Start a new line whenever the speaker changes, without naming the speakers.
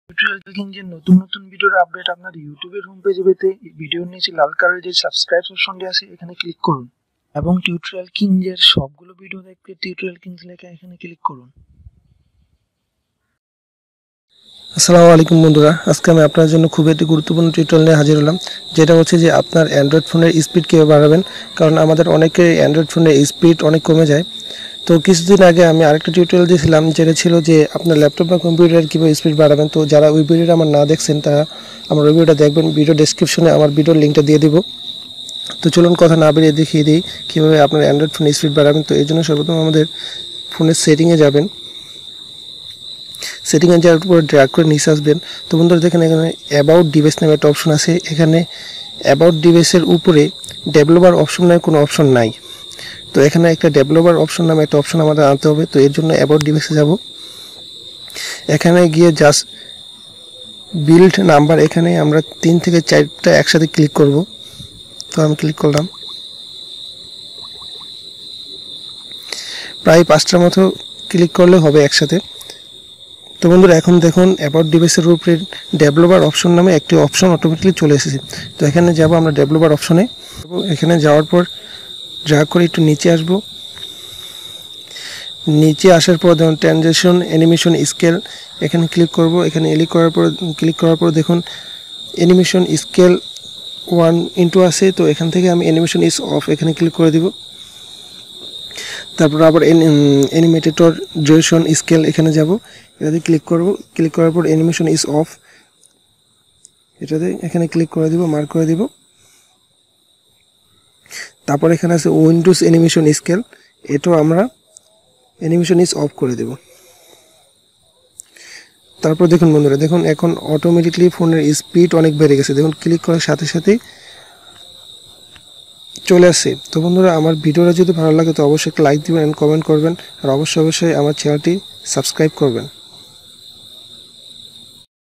Tutorial king যে নতুন নতুন ভিডিওর আপডেট আপনার ইউটিউবের হোম পেজে পেতে ভিডিওর নিচে লাল কালারের যে সাবস্ক্রাইব অপশনটি আছে এখানে ক্লিক করুন এবং টিউটোরিয়াল কিং এর সবগুলো ভিডিও দেখতে টিউটোরিয়াল কিংস লেখা এখানে ক্লিক করুন।
আসসালামু আলাইকুম বন্ধুরা, আজকে আমি আপনাদের জন্য খুব একটি গুরুত্বপূর্ণ টিউটোরিয়াল নিয়ে হাজির হলাম, যেটা হচ্ছে যে আপনার অ্যান্ড্রয়েড ফোনের স্পিড কীভাবে বাড়াবেন। কারণ আমাদের অনেকের অ্যান্ড্রয়েড ফোনের স্পিড অনেক কমে যায়। তো কিছুদিন আগে আমি আরেকটা টিউটোরিয়াল দিয়েছিলাম, যেটা ছিল যে আপনার ল্যাপটপ বা কম্পিউটারের কীভাবে স্পিড বাড়াবেন। তো যারা ওই ভিডিওটা আমার না দেখছেন তারা আমার ওই ভিডিওটা দেখবেন, ভিডিও ডেসক্রিপশনে আমার ভিডিওর লিঙ্কটা দিয়ে দিব। তো চলুন কথা না বেরিয়ে দেখিয়ে দিই কীভাবে আপনার অ্যান্ড্রয়েড ফোনের স্পিড বাড়াবেন। তো এই জন্য সর্বপ্রথম আমাদের ফোনের সেটিংয়ে যাবেন, সেটিংয়ে যাওয়ার পর ড্র্যাগ করে নিচে আসবেন। তো বন্ধুরা দেখেন এখানে অ্যাবাউট ডিভাইস নামে একটা অপশন আছে। এখানে অ্যাবাউট ডিভাইসের উপরে ডেভেলপার অপশন নামে কোনো অপশন নাই। তো এখানে একটা ডেভেলপার অপশন নামে একটা অপশন আমাদের আনতে হবে। তো এর জন্য অ্যাবাউট ডিভাইসে যাব, এখানে গিয়ে জাস্ট বিল্ড নাম্বার, এখানে আমরা 3 থেকে 4টা একসাথে ক্লিক করব। তো আমি ক্লিক করলাম, প্রায় 5টার মতো ক্লিক করলে হবে একসাথে। তো বন্ধুরা এখন দেখুন অ্যাবাউট ডিভাইসের উপরে ডেভেলপার অপশন নামে একটি অপশন অটোমেটিকলি চলে এসেছে। তো এখানে যাব আমরা ডেভেলপার অপশনে। এখানে যাওয়ার পর ড্র্যাগ করে একটু নিচে আসব। নিচে আসার পর দেখুন ট্রানজিশন অ্যানিমেশন স্কেল, এখানে ক্লিক করব। এখানে ক্লিক করার পর দেখুন অ্যানিমেশন স্কেল 1:2 আছে। তো এখান থেকে আমি অ্যানিমেশন ইজ অফ এখানে ক্লিক করে দিব। তারপর আবার অ্যানিমেটেটর ডিউরেশন স্কেল এখানে যাব, এটাতে ক্লিক করব। ক্লিক করার পর অ্যানিমেশন ইজ অফ এটাতে এখানে ক্লিক করে দিব, মার্ক করে দিব। তারপর এখানে আছে উইন্ডোজ অ্যানিমেশন স্কেল, এটাও আমরা অ্যানিমেশন ইজ অফ করে দেব। তারপর দেখুন বন্ধুরা, দেখুন এখন অটোমেটিকলি ফোনের স্পিড অনেক বেড়ে গেছে। দেখুন ক্লিক করার সাথে সাথেই চলে আসছে। তো বন্ধুরা আমার ভিডিওটা যদি ভালো লাগে তো অবশ্যই একটা লাইক দিবেন, কমেন্ট করবেন, আর অবশ্যই আমার চ্যানেলটি সাবস্ক্রাইব করবেন।